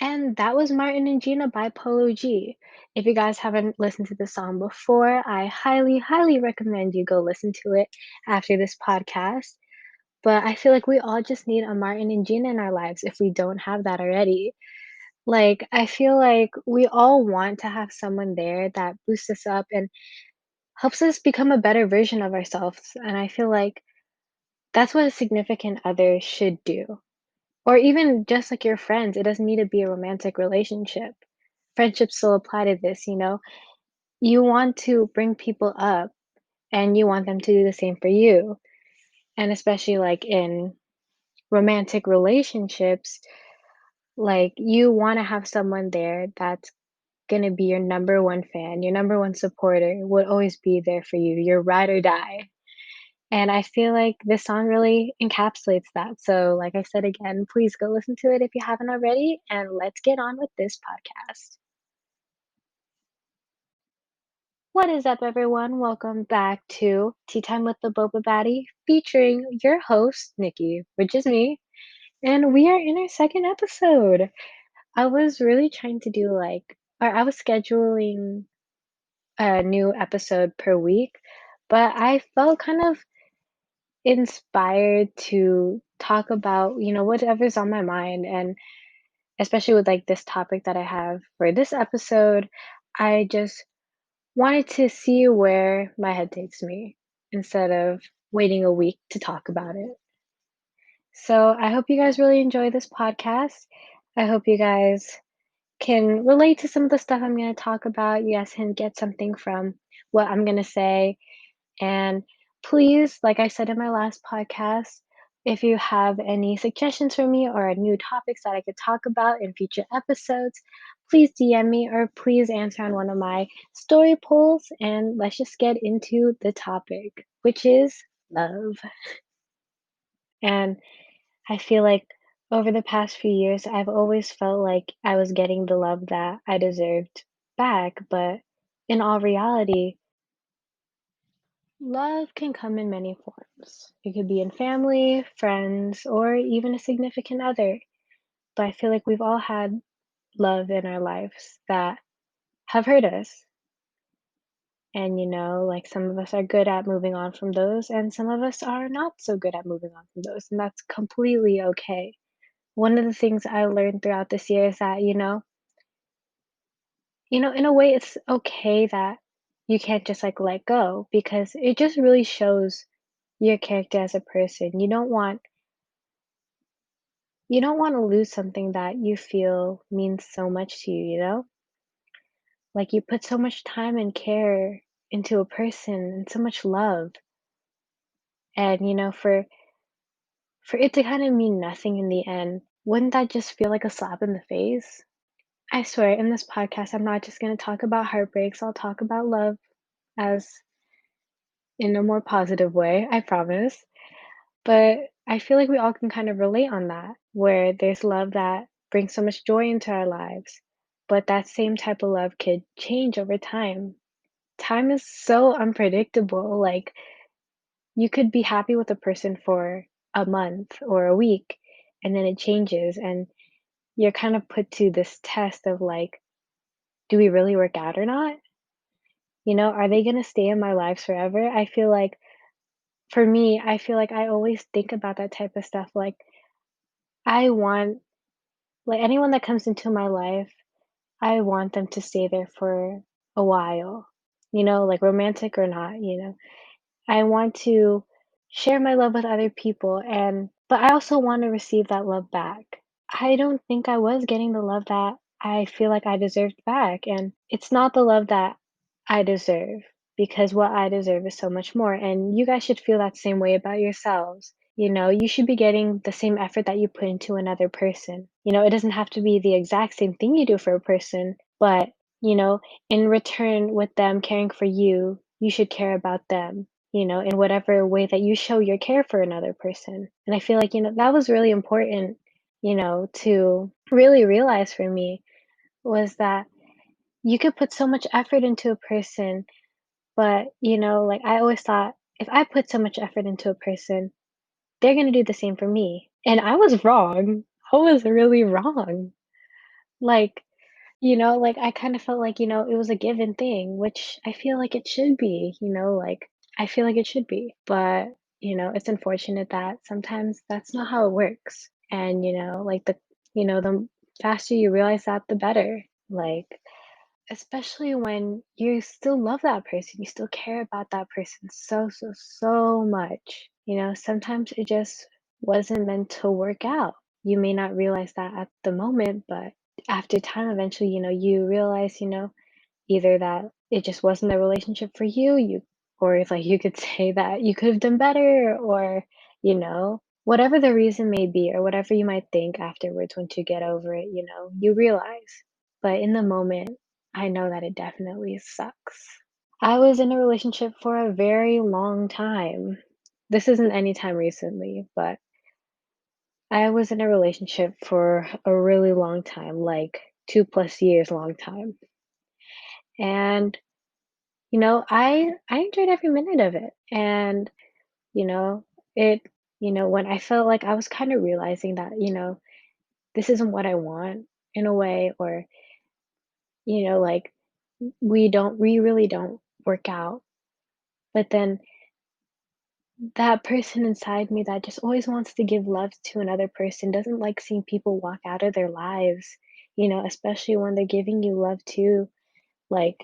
And that was Martin and Gina by Polo G. If you guys haven't listened to the song before, I highly, highly recommend you go listen to it after this podcast. But I feel like we all just need a Martin and Gina in our lives if we don't have that already. Like, I feel like we all want to have someone there that boosts us up and helps us become a better version of ourselves. And I feel like that's what a significant other should do. Or even just like your friends, it doesn't need to be a romantic relationship. Friendships still apply to this, you know? You want to bring people up and you want them to do the same for you. And especially like in romantic relationships, like you want to have someone there that's going to be your number one fan, your number one supporter, would always be there for you, your ride or die. And I feel like this song really encapsulates that. So, like I said again, please go listen to it if you haven't already, and let's get on with this podcast. What is up, everyone? Welcome back to Tea Time with the Boba Baddie, featuring your host, Nikki, which is me. And we are in our second episode. I was really trying to do or I was scheduling a new episode per week, but I felt kind of inspired to talk about, whatever's on my mind. And especially with like this topic that I have for this episode, I just wanted to see where my head takes me instead of waiting a week to talk about it. So I hope you guys really enjoy this podcast. I hope you guys can relate to some of the stuff I'm going to talk about. You guys can get something from what I'm going to say. And please, like I said in my last podcast, if you have any suggestions for me or new topics that I could talk about in future episodes, please DM me or please answer on one of my story polls. And let's just get into the topic, which is love. And I feel like over the past few years, I've always felt like I was getting the love that I deserved back. But in all reality, love can come in many forms. It could be in family, friends, or even a significant other. But I feel like we've all had love in our lives that have hurt us. And, like some of us are good at moving on from those, and some of us are not so good at moving on from those. And that's completely okay. One of the things I learned throughout this year is that, in a way, it's okay that you can't just like let go because it just really shows your character as a person. You don't want to lose something that you feel means so much to you, you know? Like you put so much time and care into a person and so much love. And for it to kind of mean nothing in the end, wouldn't that just feel like a slap in the face? I swear, in this podcast, I'm not just going to talk about heartbreaks. I'll talk about love as in a more positive way, I promise. But I feel like we all can kind of relate on that, where there's love that brings so much joy into our lives, but that same type of love could change over time. Time is so unpredictable. Like, you could be happy with a person for a month or a week, and then it changes, and you're kind of put to this test of like, do we really work out or not? Are they going to stay in my life forever? I feel like for me, I feel like I always think about that type of stuff. Like, I want like, anyone that comes into my life, I want them to stay there for a while, like romantic or not, I want to share my love with other people but I also want to receive that love back. I don't think I was getting the love that I feel like I deserved back, and it's not the love that I deserve because what I deserve is so much more, and you guys should feel that same way about yourselves. You should be getting the same effort that you put into another person. It doesn't have to be the exact same thing you do for a person, but, you know, in return with them caring for you, you should care about them, in whatever way that you show your care for another person. And I feel like, that was really important, to really realize for me was that you could put so much effort into a person, but, like I always thought if I put so much effort into a person, they're gonna do the same for me. And I was wrong. I was really wrong. Like, like, I kinda felt like, it was a given thing, which I feel like it should be, like, I feel like it should be, but, it's unfortunate that sometimes that's not how it works, and, like, the faster you realize that, the better, like, especially when you still love that person, you still care about that person so, so, so much, sometimes it just wasn't meant to work out. You may not realize that at the moment, but after time, eventually, you realize, either that it just wasn't the relationship for you, or if like you could say that you could have done better, or, whatever the reason may be, or whatever you might think afterwards once you get over it, you realize. But in the moment, I know that it definitely sucks. I was in a relationship for a very long time. This isn't any time recently, but I was in a relationship for a really long time, like 2 plus years long time. And, I enjoyed every minute of it. And, you know, it when I felt like I was kind of realizing that, this isn't what I want in a way, or, like we really don't work out. But then that person inside me that just always wants to give love to another person doesn't like seeing people walk out of their lives, especially when they're giving you love too. Like,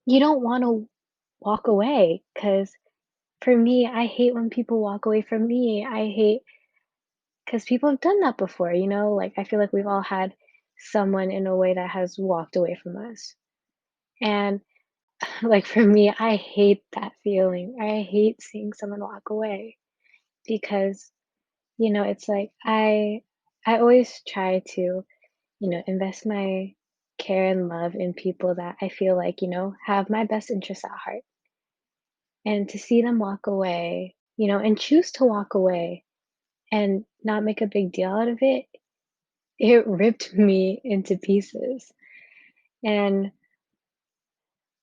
you don't want to walk away, because for me, I hate when people walk away from me. I hate because people have done that before, like I feel like we've all had someone in a way that has walked away from us. And like for me, I hate that feeling. I hate seeing someone walk away because it's like I always try to, invest my care and love in people that I feel like, have my best interests at heart. And to see them walk away, and choose to walk away and not make a big deal out of it, it ripped me into pieces. And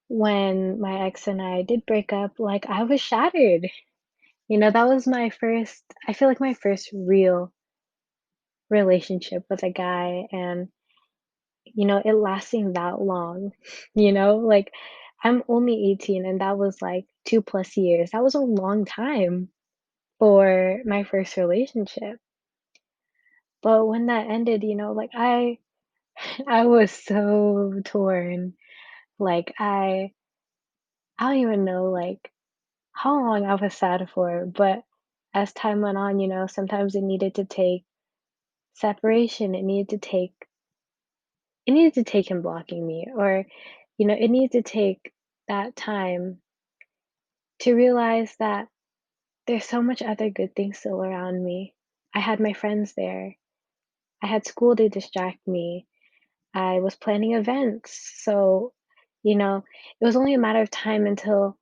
when my ex and I did break up, like I was shattered. That was I feel like my first real relationship with a guy, and it lasting that long, like I'm only 18 and that was like 2 plus years. That was a long time for my first relationship. But when that ended, like I was so torn. Like I don't even know like how long I was sad for, but as time went on, sometimes it needed to take separation. It needed to take him blocking me, or it needed to take that time to realize that there's so much other good things still around me. I had my friends there. I had school to distract me. I was planning events. So, it was only a matter of time until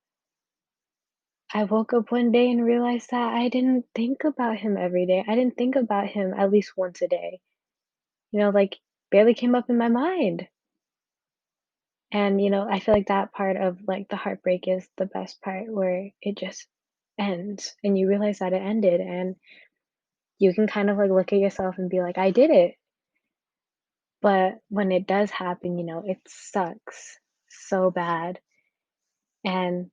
I woke up one day and realized that I didn't think about him every day. I didn't think about him at least once a day. Like barely came up in my mind. And, I feel like that part of like the heartbreak is the best part, where it just ends and you realize that it ended, and you can kind of like look at yourself and be like, I did it. But when it does happen, it sucks so bad. And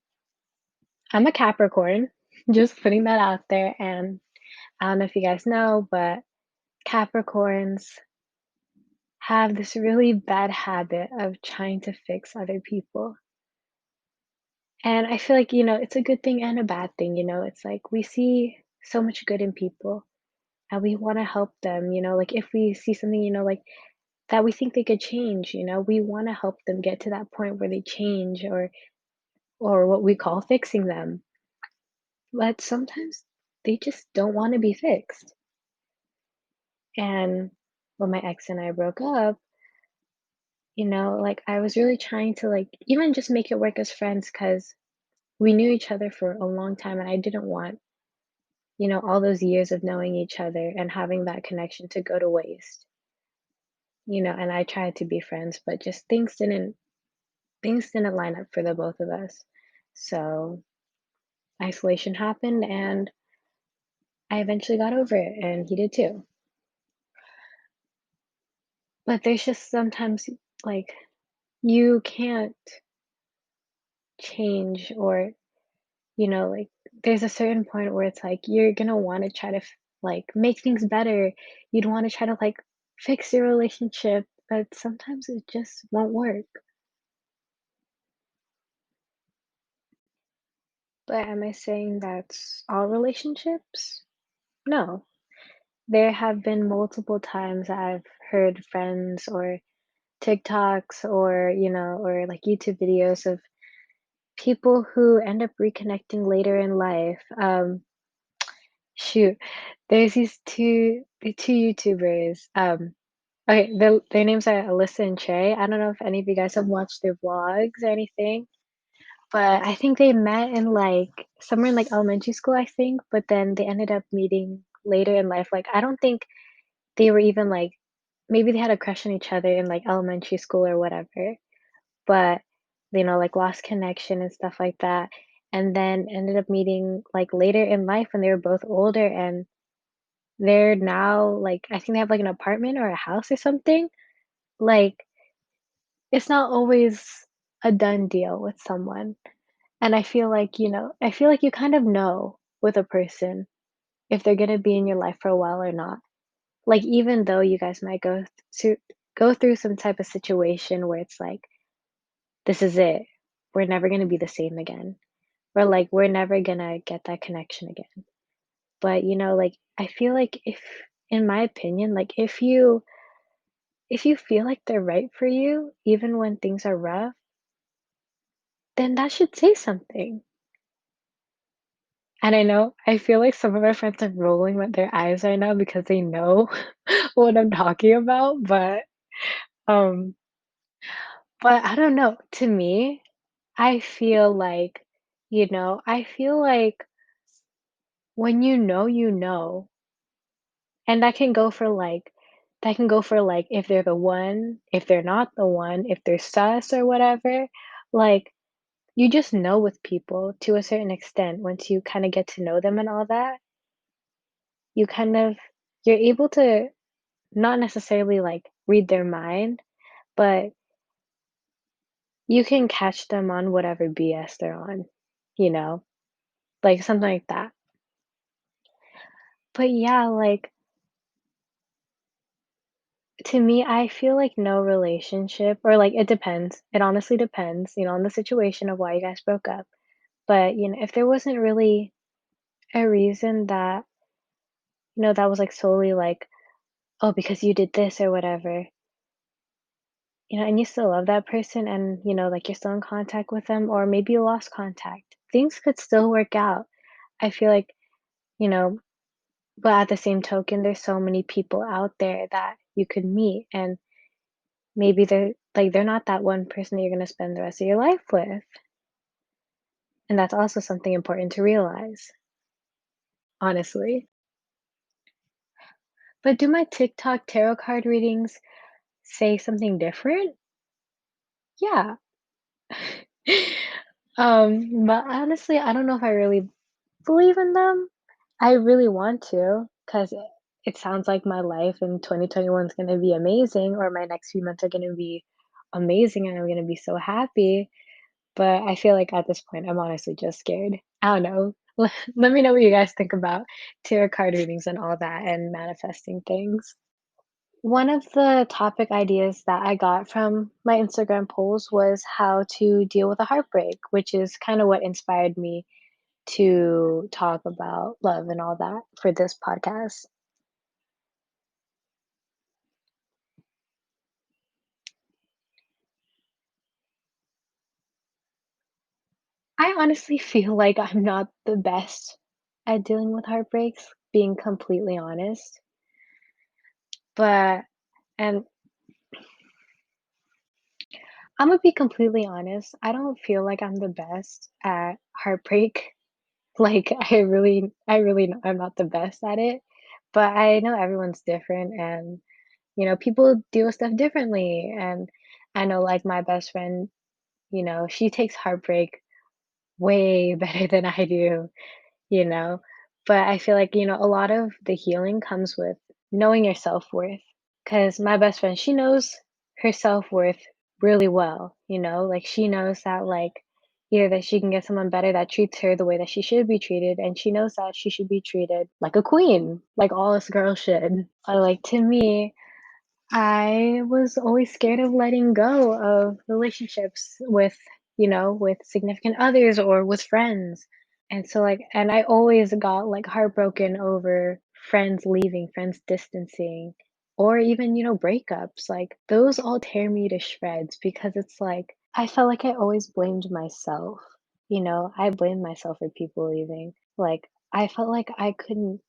I'm a Capricorn, just putting that out there. And I don't know if you guys know, but Capricorns have this really bad habit of trying to fix other people. And I feel like, it's a good thing and a bad thing. It's like we see so much good in people and we want to help them, like if we see something, like that we think they could change, we want to help them get to that point where they change, or what we call fixing them. But sometimes they just don't want to be fixed. And when my ex and I broke up, like I was really trying to like even just make it work as friends, because we knew each other for a long time and I didn't want, all those years of knowing each other and having that connection to go to waste. And I tried to be friends, but just things didn't line up for the both of us. So isolation happened and I eventually got over it and he did too. But there's just sometimes, like, you can't change or, like, there's a certain point where it's like you're gonna wanna try to like, make things better. You'd wanna try to, like, fix your relationship, but sometimes it just won't work. But am I saying that's all relationships? No. There have been multiple times I've heard friends or TikToks or, or like YouTube videos of people who end up reconnecting later in life. Shoot, there's the two YouTubers. Okay, their names are Alyssa and Trey. I don't know if any of you guys have watched their vlogs or anything, but I think they met in like somewhere in like elementary school, I think, but then they ended up meeting later in life. Like I don't think they were even like maybe they had a crush on each other in like elementary school or whatever, but like lost connection and stuff like that. And then ended up meeting like later in life when they were both older and they're now like I think they have like an apartment or a house or something. Like it's not always a done deal with someone. And I feel like you kind of know with a person if they're gonna be in your life for a while or not. Like, even though you guys might go through some type of situation where it's like, "This is it. We're never gonna be the same again," or, like, "We're never gonna get that connection again." But, like, I feel like if in my opinion, like, if you feel like they're right for you, even when things are rough, then that should say something. And I feel like some of my friends are rolling with their eyes right now because they know what I'm talking about, um but I don't know. To me, I feel like when you know, and that can go for, like, if they're the one, if they're not the one, if they're sus or whatever, like, you just know with people to a certain extent once you kinda get to know them and all that, you kind of you're able to not necessarily, like, read their mind, but you can catch them on whatever BS they're on, you know? Like, something like that. But yeah, like, to me, I feel like no relationship or, like, it depends. It honestly depends, on the situation of why you guys broke up. But, if there wasn't really a reason that was, like, solely like, "Oh, because you did this," or whatever, and you still love that person and, like, you're still in contact with them or maybe you lost contact, things could still work out. I feel like, you know but at the same token, there's so many people out there that you could meet, and maybe they're not that one person that you're gonna spend the rest of your life with, and that's also something important to realize, honestly. But do my TikTok tarot card readings say something different? Yeah. But honestly, I don't know if I really believe in them. I really want to, 'cause it sounds like my life in 2021 is gonna be amazing, or my next few months are gonna be amazing, and I'm gonna be so happy, but I feel like at this point, I'm honestly just scared. I don't know. Let me know what you guys think about tarot card readings and all that and manifesting things. One of the topic ideas that I got from my Instagram polls was how to deal with a heartbreak, which is kind of what inspired me to talk about love and all that for this podcast. I honestly feel like I'm not the best at dealing with heartbreaks, being completely honest. But and I'm gonna be completely honest, I don't feel like I'm the best at heartbreak. Like, I really know I'm not the best at it, but I know everyone's different and, people deal with stuff differently, and I know, like, my best friend, she takes heartbreak way better than I do, you know? But I feel like, a lot of the healing comes with knowing your self-worth. 'Cause my best friend, she knows her self-worth really well, like, she knows that, like, either that she can get someone better that treats her the way that she should be treated, and she knows that she should be treated like a queen, like all us girls should. Like, to me, I was always scared of letting go of relationships with significant others or with friends. And so, like and I always got, like, heartbroken over friends leaving, friends distancing, or even, breakups, like, those all tear me to shreds because it's like, I felt like I always blamed myself, I blamed myself for people leaving. Like, I felt like I couldn't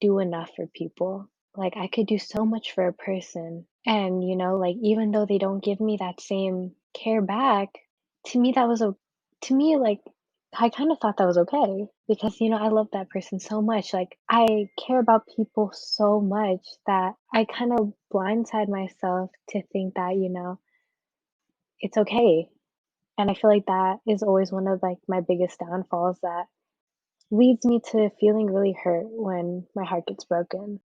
do enough for people. Like, I could do so much for a person, and, like, even though they don't give me that same care back, to me, that was a to me, like, I kinda thought that was okay because, I love that person so much, like, I care about people so much that I kind of blindside myself to think that, it's okay, and I feel like that is always one of, like, my biggest downfalls that leads me to feeling really hurt when my heart gets broken.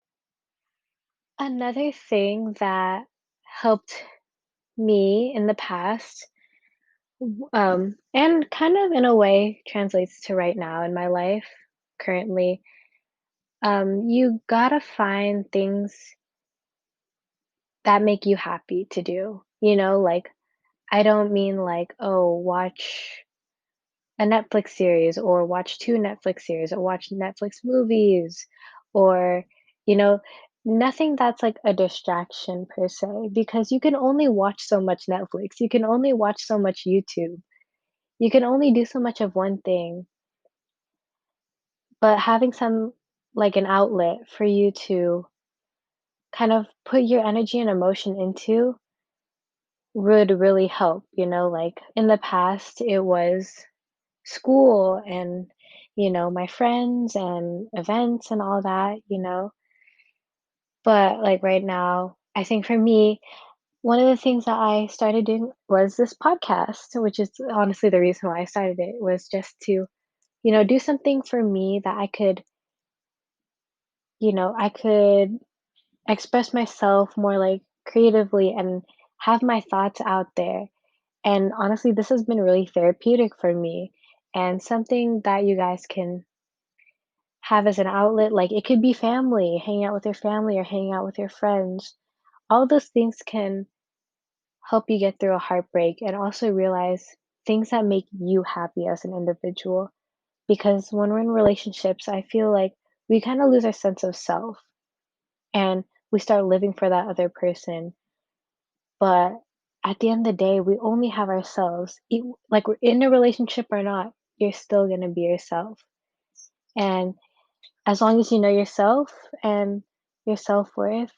Another thing that helped me in the past, and kind of in a way translates to right now in my life currently, you gotta find things that make you happy to do. Like, I don't mean like, oh, watch a Netflix series or watch 2 Netflix series or watch Netflix movies or, you know, nothing that's like a distraction per se, because you can only watch so much Netflix, you can only watch so much YouTube, you can only do so much of one thing, but having an outlet for you to kind of put your energy and emotion into would really help, like, in the past, it was school and my friends and events and all that, but like right now I think for me one of the things that I started doing was this podcast, which is honestly the reason why I started it, was just to do something for me that I could express myself more like creatively and have my thoughts out there. And honestly, this has been really therapeutic for me and something that you guys can have as an outlet. Like, it could be family, hanging out with your family or hanging out with your friends. All those things can help you get through a heartbreak and also realize things that make you happy as an individual. Because when we're in relationships, I feel like we kind of lose our sense of self and we start living for that other person. But at the end of the day, we only have ourselves. Like, we're in a relationship or not, you're still going to be yourself. And as long as you know yourself and your self-worth,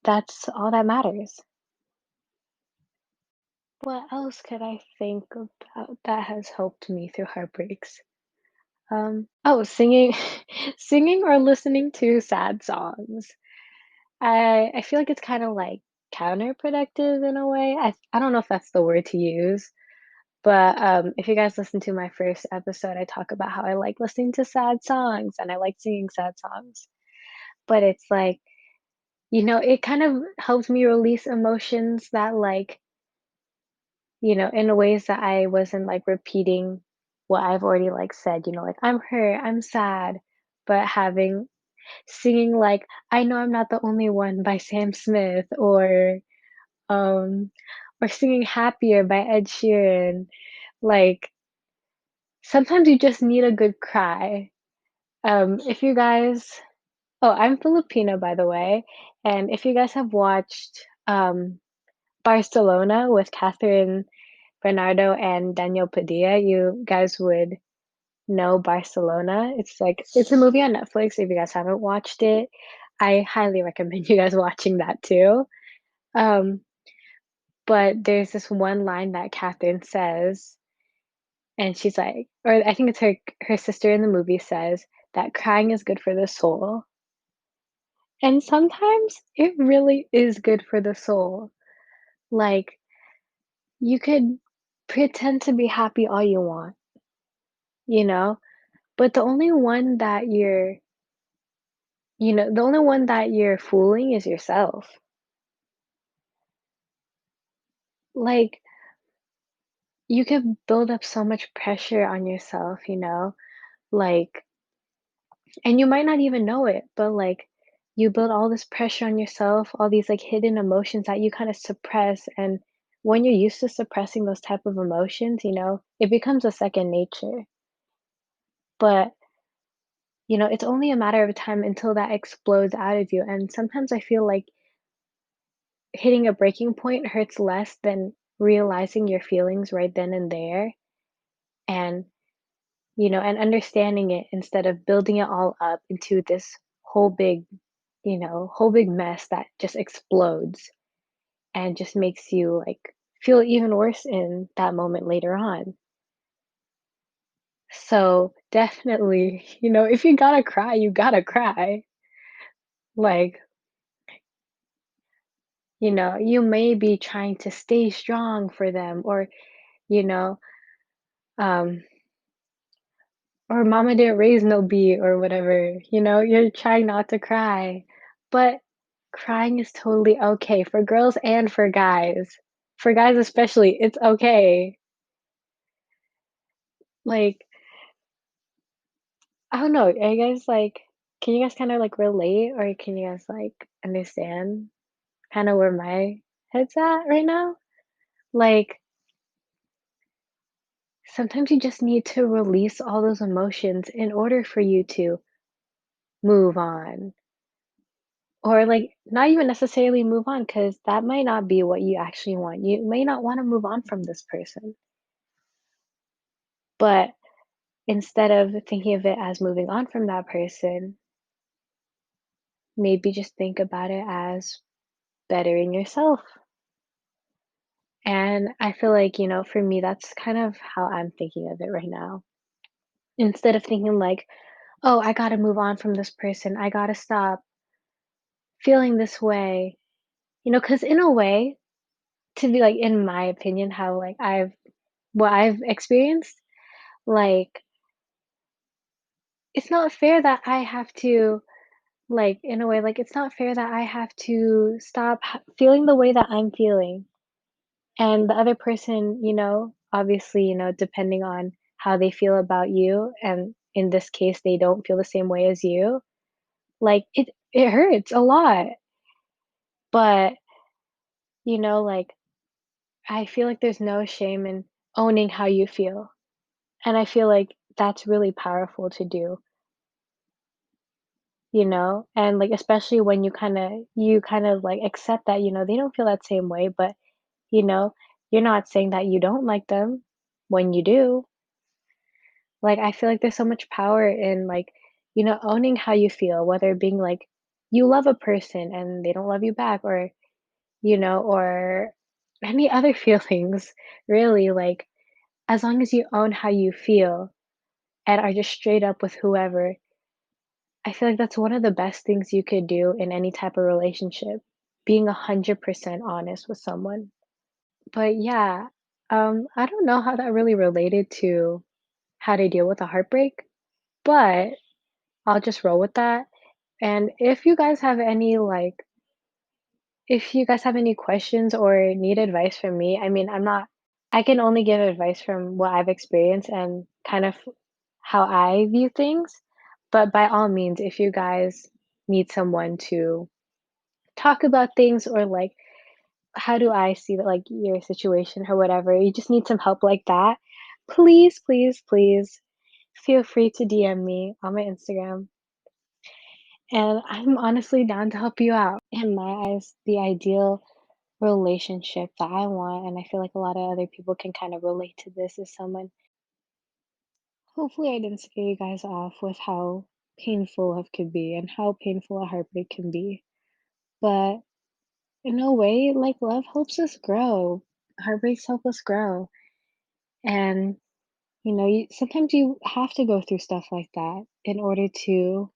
that's all that matters. What else could I think about that has helped me through heartbreaks? Oh, singing singing or listening to sad songs. I feel like it's kinda, like, counterproductive in a way. I don't know if that's the word to use, but, if you guys listen to my first episode, I talk about how I like listening to sad songs and I like singing sad songs. But it's like, it kind of helps me release emotions that, like, in ways that I wasn't, like, repeating what I've already, like, said, like, "I'm hurt, I'm sad," but singing, like, "I Know I'm Not the Only One" by Sam Smith um, or singing "Happier" by Ed Sheeran. Like, sometimes you just need a good cry. If you guys Oh, I'm Filipino, by the way, and if you guys have watched, Barcelona with Catherine Bernardo and Daniel Padilla, you guys would know Barcelona. It's a movie on Netflix. If you guys haven't watched it, I highly recommend you guys watching that too. Um, but there's this one line that Catherine says, and she's like, or I think it's her sister in the movie says that crying is good for the soul. And sometimes it really is good for the soul. Like, you could pretend to be happy all you want, you know? But the only one that you're fooling is yourself. like, you could build up so much pressure on yourself, like and you might not even know it, but, like, you build all this pressure on yourself, all these, like, hidden emotions that you kinda suppress, and when you're used to suppressing those type of emotions, it becomes a second nature. But, it's only a matter of time until that explodes out of you, and sometimes I feel like hitting a breaking point hurts less than realizing your feelings right then and there, and, and understanding it instead of building it all up into this whole big whole big mess that just explodes and just makes you, like, feel even worse in that moment later on. So, definitely, if you gotta cry, you gotta cry. Like, you may be trying to stay strong for them you know, um, or mama didn't raise no B or whatever, you're trying not to cry. But crying is totally okay for girls and for guys. For guys especially, it's okay. Like, I don't know, are you guys like can you guys kinda, like, relate or can you guys, like, understand kinda where my head's at right now? Like, sometimes you just need to release all those emotions in order for you to move on. Or, like, not even necessarily move on, because that might not be what you actually want. You may not wanna move on from this person, but instead of thinking of it as moving on from that person, maybe just think about it as bettering yourself. And I feel like, for me, that's kind of how I'm thinking of it right now. Instead of thinking like, "Oh, I gotta move on from this person. I gotta stop feeling this way." Because in a way, to be like, in my opinion, how like what I've experienced, like, it's not fair that I have to, like, in a way, like, it's not fair that I have to stop feeling the way that I'm feeling. And the other person, obviously, depending on how they feel about you, and in this case, they don't feel the same way as you, like, it hurts a lot. But, like, I feel like there's no shame in owning how you feel. And I feel like that's really powerful to do, And, like, especially when you kind of, like, accept that, they don't feel that same way, but, you know, you're not saying that you don't like them when you do. Like, I feel like there's so much power in, like, owning how you feel, whether it being like you love a person and they don't love you back, or any other feelings, really, like, as long as you own how you feel and are just straight up with whoever, I feel like that's one of the best things you could do in any type of relationship, being 100% honest with someone. But yeah, I don't know how that really related to how to deal with a heartbreak, but I'll just roll with that. And if you guys have any questions or need advice from me, I mean, I can only give advice from what I've experienced and kind of how I view things. But by all means, if you guys need someone to talk about things or like, how do I see that, like, your situation or whatever, you just need some help like that, please, please, please feel free to DM me on my Instagram. And I'm honestly down to help you out. In my eyes, the ideal relationship that I want, and I feel like a lot of other people can kind of relate to this, is someone. Hopefully, I didn't scare you guys off with how painful love could be and how painful a heartbreak can be. But in a way, like, love helps us grow. Heartbreaks help us grow. And, sometimes you have to go through stuff like that in order to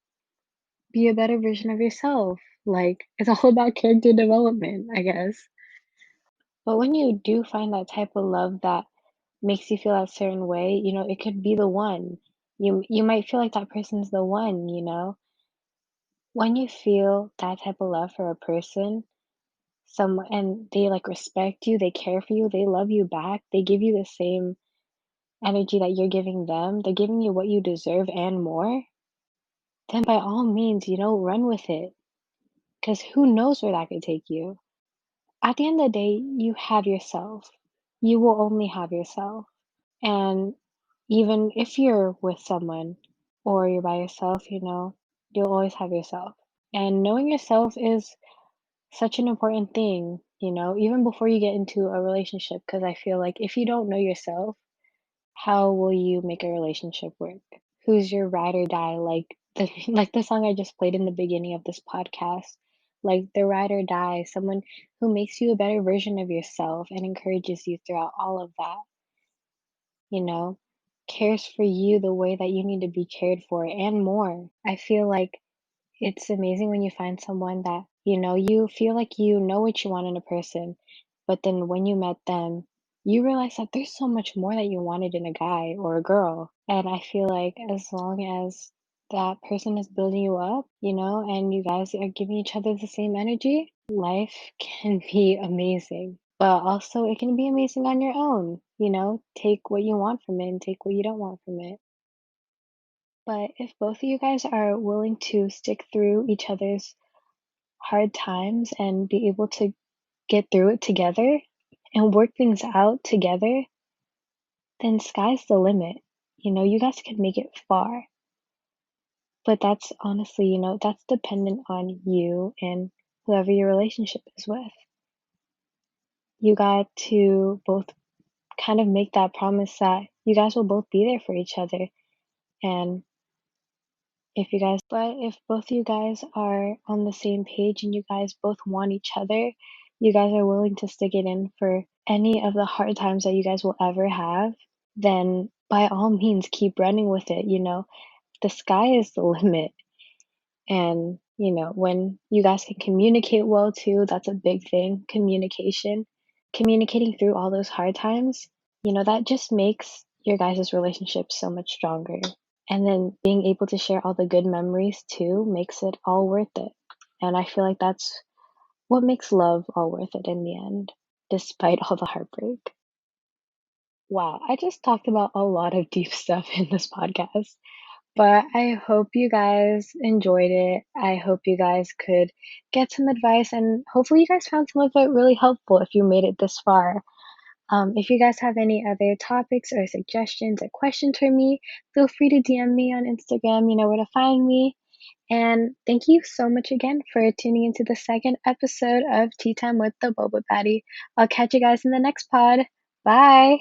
be a better version of yourself. Like, it's all about character development, I guess. But when you do find that type of love that makes you feel a certain way, it could be the one. You might feel like that person's the one. When you feel that type of love for a person, some and they, like, respect you, they care for you, they love you back, they give you the same energy that you're giving them, they're giving you what you deserve and more, then by all means, run with it. Because who knows where that could take you. At the end of the day, you have yourself. You will only have yourself. And even if you're with someone or you're by yourself, you'll always have yourself. And knowing yourself is such an important thing, even before you get into a relationship. Because I feel like if you don't know yourself, how will you make a relationship work? Who's your ride or die? Like the like the song I just played in the beginning of this podcast. Like the ride or die, someone who makes you a better version of yourself and encourages you throughout all of that, you know, cares for you the way that you need to be cared for and more. I feel like it's amazing when you find someone that, you feel like you know what you want in a person, but then when you met them, you realize that there's so much more that you wanted in a guy or a girl. And I feel like as long as that person is building you up, and you guys are giving each other the same energy, life can be amazing. But also, it can be amazing on your own, take what you want from it and take what you don't want from it. But if both of you guys are willing to stick through each other's hard times and be able to get through it together and work things out together, then sky's the limit. You guys can make it far. But that's honestly, that's dependent on you and whoever your relationship is with. You got to both kind of make that promise that you guys will both be there for each other. And if both you guys are on the same page and you guys both want each other, you guys are willing to stick it in for any of the hard times that you guys will ever have, then by all means keep running with it. The sky is the limit. And, when you guys can communicate well too, that's a big thing. Communication. Communicating through all those hard times, that just makes your guys' relationship so much stronger. And then being able to share all the good memories too makes it all worth it. And I feel like that's what makes love all worth it in the end, despite all the heartbreak. Wow, I just talked about a lot of deep stuff in this podcast, but I hope you guys enjoyed it. I hope you guys could get some advice, and hopefully, you guys found some of it really helpful if you made it this far. If you guys have any other topics or suggestions or questions for me, feel free to DM me on Instagram. You know where to find me. And thank you so much again for tuning into the second episode of Tea Time with the Boba Patty. I'll catch you guys in the next pod. Bye.